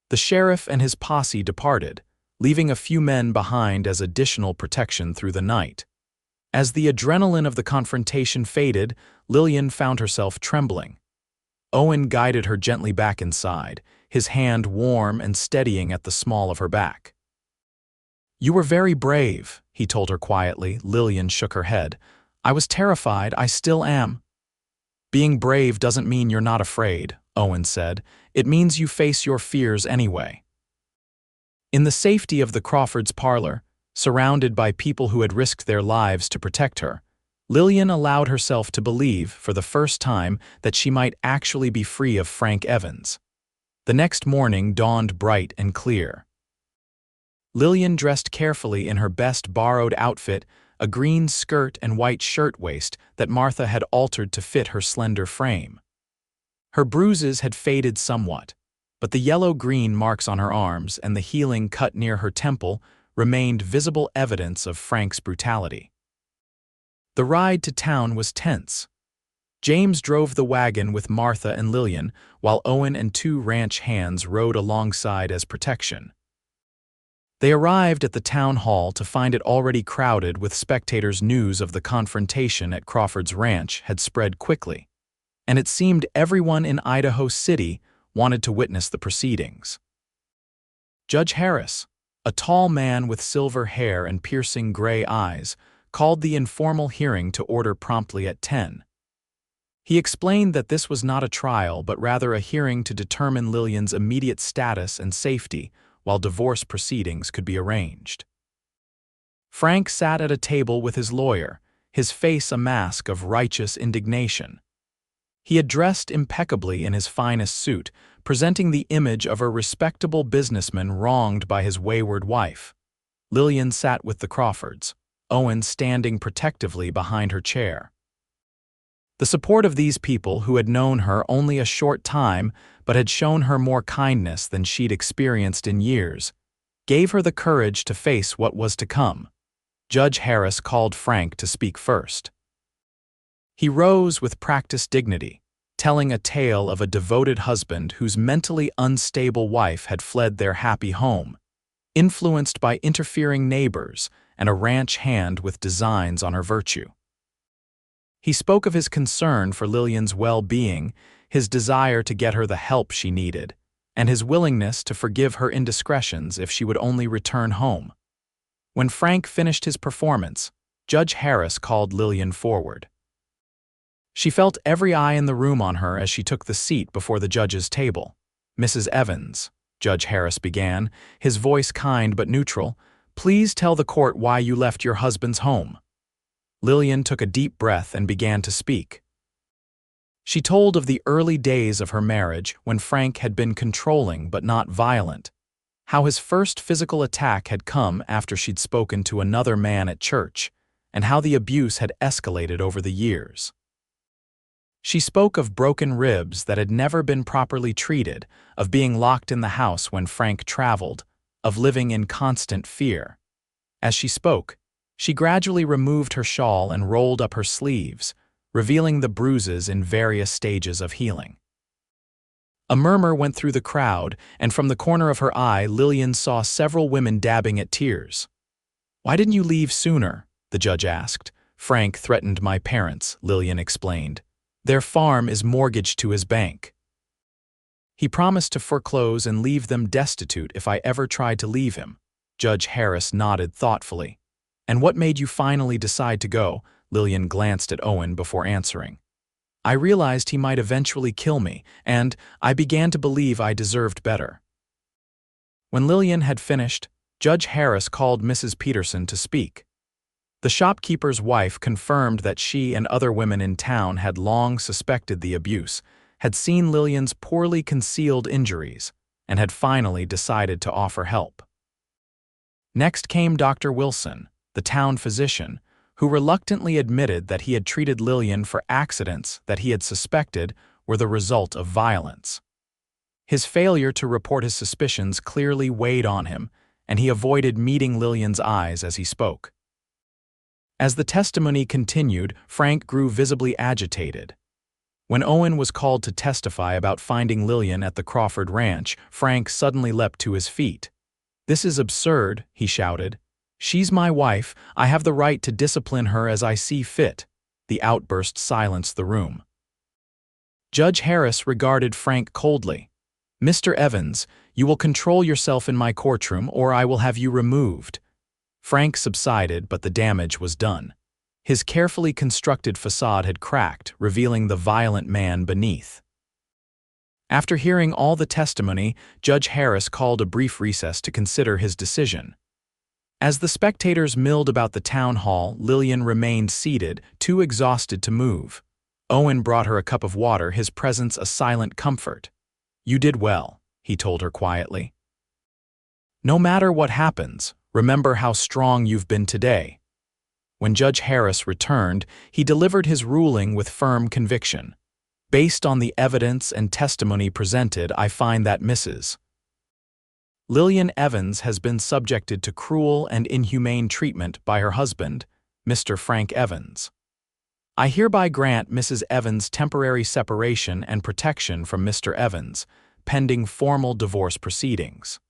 Speaker 1: The sheriff and his posse departed, leaving a few men behind as additional protection through the night. As the adrenaline of the confrontation faded, Lillian found herself trembling. Owen guided her gently back inside, his hand warm and steadying at the small of her back. "You were very brave," he told her quietly. Lillian shook her head. "I was terrified. I still am." "Being brave doesn't mean you're not afraid," Owen said. "It means you face your fears anyway." In the safety of the Crawfords' parlor, surrounded by people who had risked their lives to protect her, Lillian allowed herself to believe, for the first time, that she might actually be free of Frank Evans. The next morning dawned bright and clear. Lillian dressed carefully in her best borrowed outfit, a green skirt and white shirtwaist that Martha had altered to fit her slender frame. Her bruises had faded somewhat, but the yellow-green marks on her arms and the healing cut near her temple remained visible evidence of Frank's brutality. The ride to town was tense. James drove the wagon with Martha and Lillian, while Owen and two ranch hands rode alongside as protection. They arrived at the town hall to find it already crowded with spectators. News of the confrontation at Crawford's ranch had spread quickly, and it seemed everyone in Idaho City wanted to witness the proceedings. Judge Harris, a tall man with silver hair and piercing gray eyes, called the informal hearing to order promptly at 10. He explained that this was not a trial but rather a hearing to determine Lillian's immediate status and safety while divorce proceedings could be arranged. Frank sat at a table with his lawyer, his face a mask of righteous indignation. He had dressed impeccably in his finest suit, presenting the image of a respectable businessman wronged by his wayward wife. Lillian sat with the Crawfords, Owen standing protectively behind her chair. The support of these people, who had known her only a short time but had shown her more kindness than she'd experienced in years, gave her the courage to face what was to come. Judge Harris called Frank to speak first. He rose with practiced dignity, telling a tale of a devoted husband whose mentally unstable wife had fled their happy home, influenced by interfering neighbors and a ranch hand with designs on her virtue. He spoke of his concern for Lillian's well-being, his desire to get her the help she needed, and his willingness to forgive her indiscretions if she would only return home. When Frank finished his performance, Judge Harris called Lillian forward. She felt every eye in the room on her as she took the seat before the judge's table. "Mrs. Evans," Judge Harris began, his voice kind but neutral, "please tell the court why you left your husband's home." Lillian took a deep breath and began to speak. She told of the early days of her marriage when Frank had been controlling but not violent, how his first physical attack had come after she'd spoken to another man at church, and how the abuse had escalated over the years. She spoke of broken ribs that had never been properly treated, of being locked in the house when Frank traveled, of living in constant fear. As she spoke, she gradually removed her shawl and rolled up her sleeves, revealing the bruises in various stages of healing. A murmur went through the crowd, and from the corner of her eye, Lillian saw several women dabbing at tears. "Why didn't you leave sooner?" the judge asked. "Frank threatened my parents," Lillian explained. "Their farm is mortgaged to his bank. He promised to foreclose and leave them destitute if I ever tried to leave him." Judge Harris nodded thoughtfully. "And what made you finally decide to go?" Lillian glanced at Owen before answering. "I realized he might eventually kill me, and I began to believe I deserved better." When Lillian had finished, Judge Harris called Mrs. Peterson to speak. The shopkeeper's wife confirmed that she and other women in town had long suspected the abuse, had seen Lillian's poorly concealed injuries, and had finally decided to offer help. Next came Dr. Wilson, the town physician, who reluctantly admitted that he had treated Lillian for accidents that he had suspected were the result of violence. His failure to report his suspicions clearly weighed on him, and he avoided meeting Lillian's eyes as he spoke. As the testimony continued, Frank grew visibly agitated. When Owen was called to testify about finding Lillian at the Crawford Ranch, Frank suddenly leapt to his feet. "This is absurd," he shouted. "She's my wife. I have the right to discipline her as I see fit." The outburst silenced the room. Judge Harris regarded Frank coldly. "Mr. Evans, you will control yourself in my courtroom or I will have you removed." Frank subsided, but the damage was done. His carefully constructed facade had cracked, revealing the violent man beneath. After hearing all the testimony, Judge Harris called a brief recess to consider his decision. As the spectators milled about the town hall, Lillian remained seated, too exhausted to move. Owen brought her a cup of water, his presence a silent comfort. "You did well," he told her quietly. "No matter what happens, remember how strong you've been today." When Judge Harris returned, he delivered his ruling with firm conviction. "Based on the evidence and testimony presented, I find that Mrs. Lillian Evans has been subjected to cruel and inhumane treatment by her husband, Mr. Frank Evans. I hereby grant Mrs. Evans temporary separation and protection from Mr. Evans, pending formal divorce proceedings."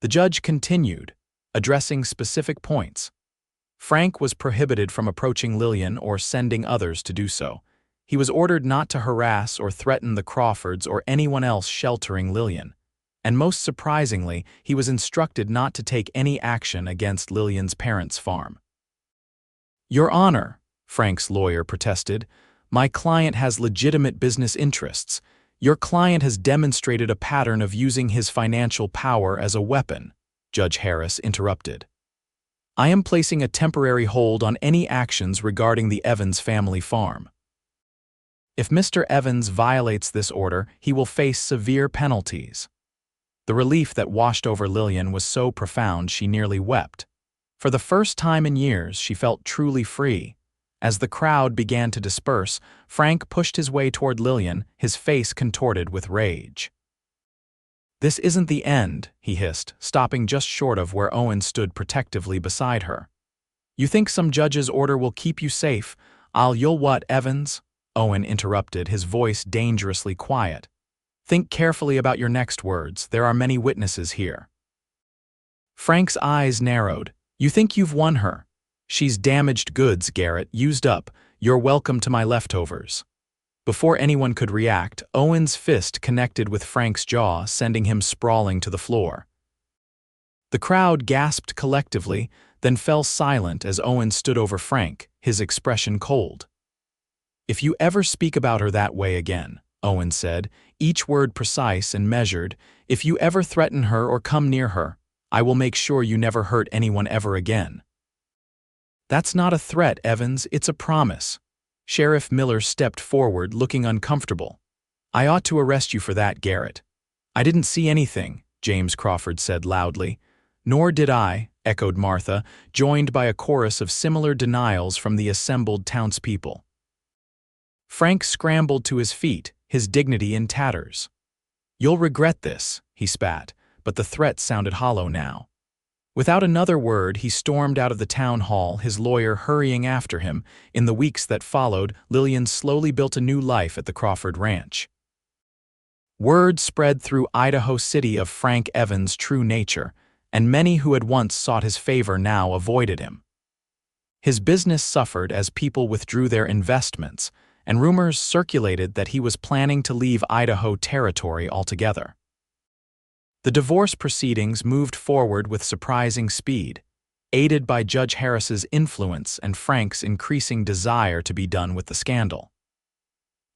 Speaker 1: The judge continued, addressing specific points. Frank was prohibited from approaching Lillian or sending others to do so. He was ordered not to harass or threaten the Crawfords or anyone else sheltering Lillian. And most surprisingly, he was instructed not to take any action against Lillian's parents' farm. "Your Honor," Frank's lawyer protested, "my client has legitimate business interests. Your client has demonstrated a pattern of using his financial power as a weapon," Judge Harris interrupted. "I am placing a temporary hold on any actions regarding the Evans family farm. If Mr. Evans violates this order, he will face severe penalties." The relief that washed over Lillian was so profound she nearly wept. For the first time in years, she felt truly free. As the crowd began to disperse, Frank pushed his way toward Lillian, his face contorted with rage. "This isn't the end," he hissed, stopping just short of where Owen stood protectively beside her. "You think some judge's order will keep you safe? You'll what, Evans?" Owen interrupted, his voice dangerously quiet. "Think carefully about your next words. There are many witnesses here." Frank's eyes narrowed. "You think you've won her? She's damaged goods, Garrett, used up. You're welcome to my leftovers." Before anyone could react, Owen's fist connected with Frank's jaw, sending him sprawling to the floor. The crowd gasped collectively, then fell silent as Owen stood over Frank, his expression cold. "If you ever speak about her that way again," Owen said, each word precise and measured, "if you ever threaten her or come near her, I will make sure you never hurt anyone ever again." "That's not a threat, Evans, it's a promise." Sheriff Miller stepped forward, looking uncomfortable. "I ought to arrest you for that, Garrett." "I didn't see anything," James Crawford said loudly. "Nor did I," echoed Martha, joined by a chorus of similar denials from the assembled townspeople. Frank scrambled to his feet, his dignity in tatters. "You'll regret this," he spat, but the threat sounded hollow now. Without another word, he stormed out of the town hall, his lawyer hurrying after him. In the weeks that followed, Lillian slowly built a new life at the Crawford Ranch. Word spread through Idaho City of Frank Evans' true nature, and many who had once sought his favor now avoided him. His business suffered as people withdrew their investments, and rumors circulated that he was planning to leave Idaho territory altogether. The divorce proceedings moved forward with surprising speed, aided by Judge Harris's influence and Frank's increasing desire to be done with the scandal.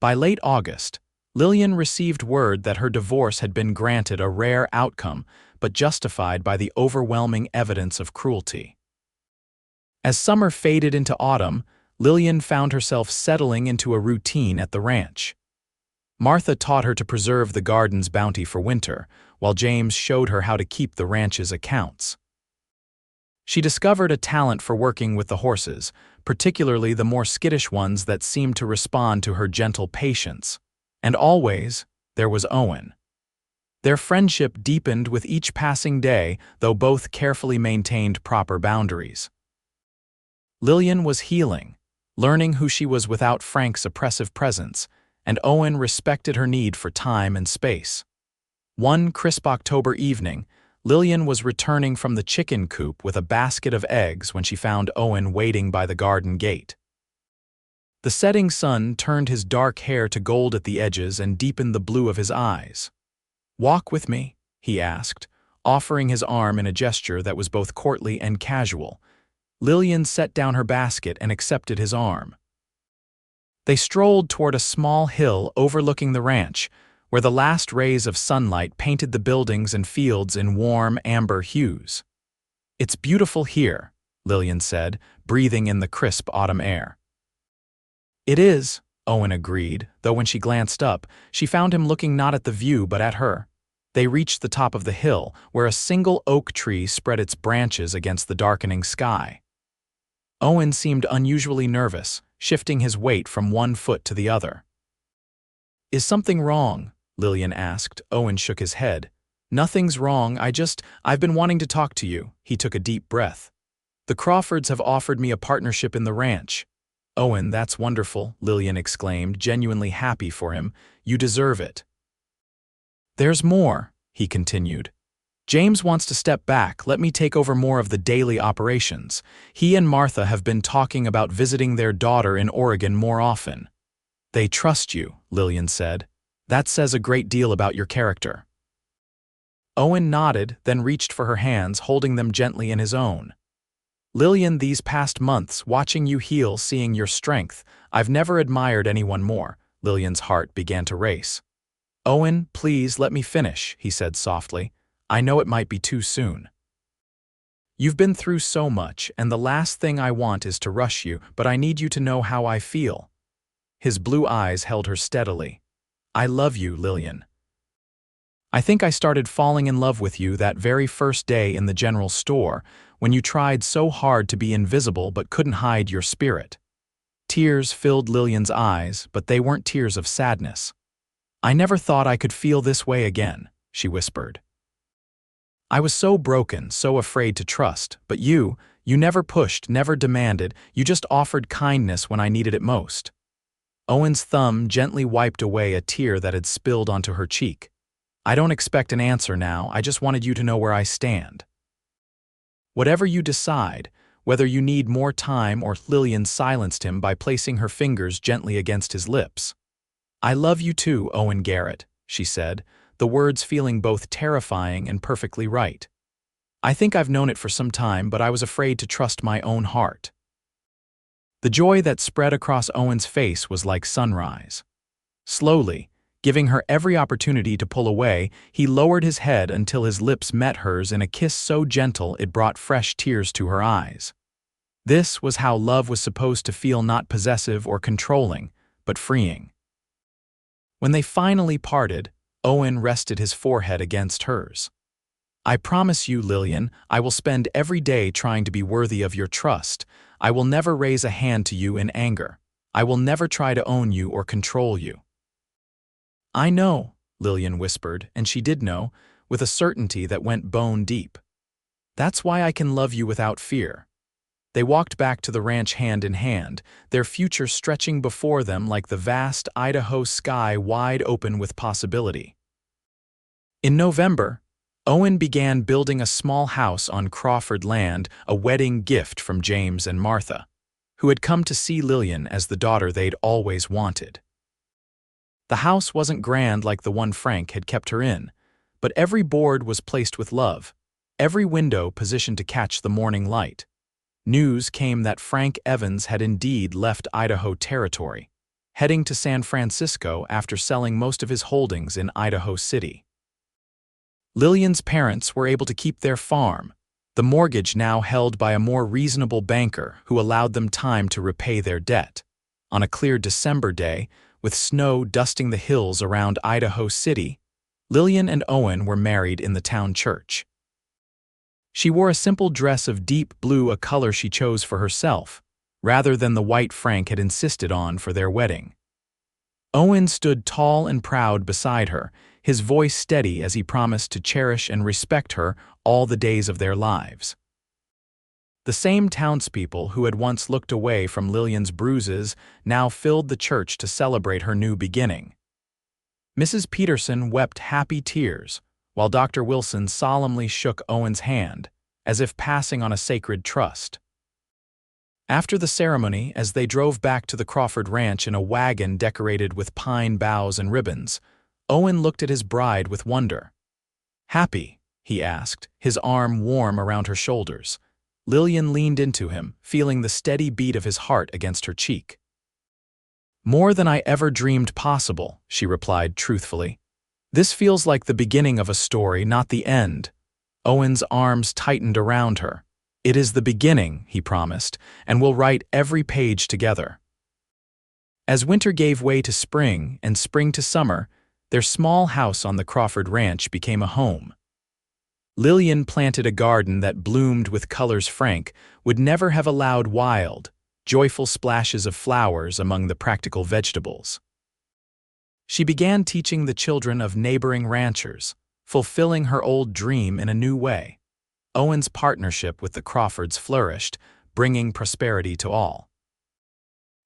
Speaker 1: By late August, Lillian received word that her divorce had been granted, a rare outcome, but justified by the overwhelming evidence of cruelty. As summer faded into autumn, Lillian found herself settling into a routine at the ranch. Martha taught her to preserve the garden's bounty for winter, while James showed her how to keep the ranch's accounts. She discovered a talent for working with the horses, particularly the more skittish ones that seemed to respond to her gentle patience. And always, there was Owen. Their friendship deepened with each passing day, though both carefully maintained proper boundaries. Lillian was healing, learning who she was without Frank's oppressive presence, and Owen respected her need for time and space. One crisp October evening, Lillian was returning from the chicken coop with a basket of eggs when she found Owen waiting by the garden gate. The setting sun turned his dark hair to gold at the edges and deepened the blue of his eyes. "Walk with me," he asked, offering his arm in a gesture that was both courtly and casual. Lillian set down her basket and accepted his arm. They strolled toward a small hill overlooking the ranch, where the last rays of sunlight painted the buildings and fields in warm, amber hues. "It's beautiful here," Lillian said, breathing in the crisp autumn air. "It is," Owen agreed, though when she glanced up, she found him looking not at the view but at her. They reached the top of the hill, where a single oak tree spread its branches against the darkening sky. Owen seemed unusually nervous, shifting his weight from one foot to the other. "Is something wrong?" Lillian asked. Owen shook his head. "Nothing's wrong, I've been wanting to talk to you." He took a deep breath. "The Crawfords have offered me a partnership in the ranch." "Owen, that's wonderful," Lillian exclaimed, genuinely happy for him. "You deserve it." "There's more," he continued. "James wants to step back, let me take over more of the daily operations. He and Martha have been talking about visiting their daughter in Oregon more often." "They trust you," Lillian said. "That says a great deal about your character." Owen nodded, then reached for her hands, holding them gently in his own. "Lillian, these past months, watching you heal, seeing your strength, I've never admired anyone more." Lillian's heart began to race. "Owen, please let me finish," he said softly. "I know it might be too soon. You've been through so much, and the last thing I want is to rush you, but I need you to know how I feel." His blue eyes held her steadily. "I love you, Lillian. I think I started falling in love with you that very first day in the general store, when you tried so hard to be invisible but couldn't hide your spirit." Tears filled Lillian's eyes, but they weren't tears of sadness. "I never thought I could feel this way again," she whispered. "I was so broken, so afraid to trust, but you never pushed, never demanded, you just offered kindness when I needed it most." Owen's thumb gently wiped away a tear that had spilled onto her cheek. "I don't expect an answer now, I just wanted you to know where I stand." "Whatever you decide, whether you need more time," or Lillian silenced him by placing her fingers gently against his lips. "I love you too, Owen Garrett," she said, the words feeling both terrifying and perfectly right. "I think I've known it for some time, but I was afraid to trust my own heart." The joy that spread across Owen's face was like sunrise. Slowly, giving her every opportunity to pull away, he lowered his head until his lips met hers in a kiss so gentle it brought fresh tears to her eyes. This was how love was supposed to feel, not possessive or controlling, but freeing. When they finally parted, Owen rested his forehead against hers. "I promise you, Lillian, I will spend every day trying to be worthy of your trust. I will never raise a hand to you in anger. I will never try to own you or control you." "I know," Lillian whispered, and she did know, with a certainty that went bone deep. "That's why I can love you without fear." They walked back to the ranch hand in hand, their future stretching before them like the vast Idaho sky wide open with possibility. In November, Owen began building a small house on Crawford land, a wedding gift from James and Martha, who had come to see Lillian as the daughter they'd always wanted. The house wasn't grand like the one Frank had kept her in, but every board was placed with love, every window positioned to catch the morning light. News came that Frank Evans had indeed left Idaho Territory, heading to San Francisco after selling most of his holdings in Idaho City. Lillian's parents were able to keep their farm, the mortgage now held by a more reasonable banker who allowed them time to repay their debt. On a clear December day, with snow dusting the hills around Idaho City, Lillian and Owen were married in the town church. She wore a simple dress of deep blue, a color she chose for herself, rather than the white Frank had insisted on for their wedding. Owen stood tall and proud beside her, his voice steady as he promised to cherish and respect her all the days of their lives. The same townspeople who had once looked away from Lillian's bruises now filled the church to celebrate her new beginning. Mrs. Peterson wept happy tears, while Dr. Wilson solemnly shook Owen's hand, as if passing on a sacred trust. After the ceremony, as they drove back to the Crawford Ranch in a wagon decorated with pine boughs and ribbons, Owen looked at his bride with wonder. "Happy?" he asked, his arm warm around her shoulders. Lillian leaned into him, feeling the steady beat of his heart against her cheek. "More than I ever dreamed possible," she replied truthfully. "This feels like the beginning of a story, not the end." Owen's arms tightened around her. "It is the beginning," he promised, "and we'll write every page together." As winter gave way to spring and spring to summer, their small house on the Crawford Ranch became a home. Lillian planted a garden that bloomed with colors Frank would never have allowed: wild, joyful splashes of flowers among the practical vegetables. She began teaching the children of neighboring ranchers, fulfilling her old dream in a new way. Owen's partnership with the Crawfords flourished, bringing prosperity to all.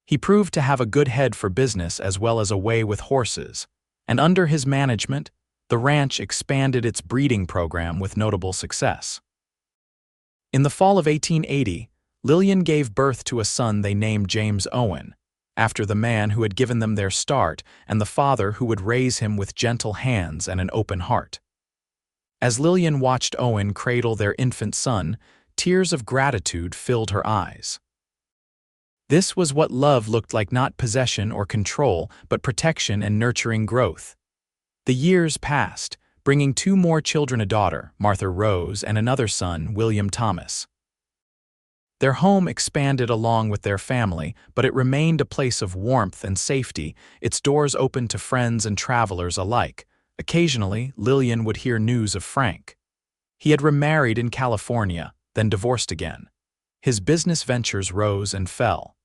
Speaker 1: He proved to have a good head for business as well as a way with horses, and under his management, the ranch expanded its breeding program with notable success. In the fall of 1880, Lillian gave birth to a son they named James Owen, after the man who had given them their start and the father who would raise him with gentle hands and an open heart. As Lillian watched Owen cradle their infant son, tears of gratitude filled her eyes. This was what love looked like: not possession or control, but protection and nurturing growth. The years passed, bringing 2 more children: a daughter, Martha Rose, and another son, William Thomas. Their home expanded along with their family, but it remained a place of warmth and safety, its doors open to friends and travelers alike. Occasionally, Lillian would hear news of Frank. He had remarried in California, then divorced again. His business ventures rose and fell.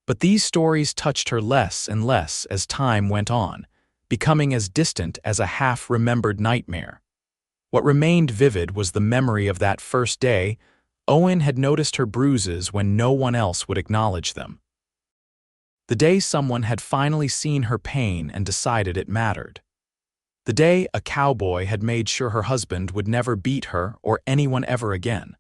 Speaker 1: But these stories touched her less and less as time went on, becoming as distant as a half-remembered nightmare. What remained vivid was the memory of that first day. Owen had noticed her bruises when no one else would acknowledge them. The day someone had finally seen her pain and decided it mattered. The day a cowboy had made sure her husband would never beat her or anyone ever again.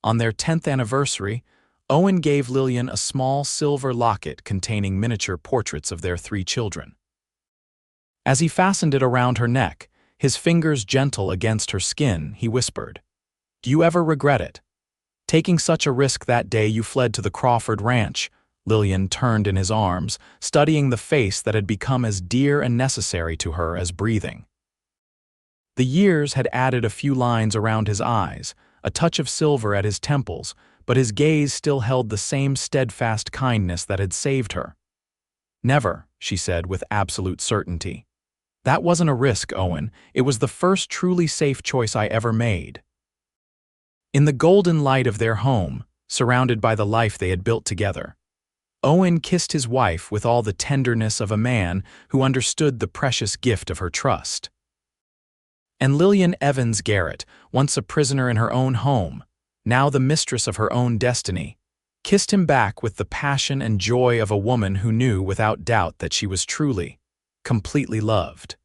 Speaker 1: On their 10th anniversary, Owen gave Lillian a small silver locket containing miniature portraits of their 3 children. As he fastened it around her neck, his fingers gentle against her skin, he whispered, "Do you ever regret it? Taking such a risk that day you fled to the Crawford Ranch." Lillian turned in his arms, studying the face that had become as dear and necessary to her as breathing. The years had added a few lines around his eyes, a touch of silver at his temples, but his gaze still held the same steadfast kindness that had saved her. "Never," she said with absolute certainty. "That wasn't a risk, Owen. It was the first truly safe choice I ever made." In the golden light of their home, surrounded by the life they had built together, Owen kissed his wife with all the tenderness of a man who understood the precious gift of her trust. And Lillian Evans Garrett, once a prisoner in her own home, now the mistress of her own destiny, kissed him back with the passion and joy of a woman who knew without doubt that she was truly, completely loved.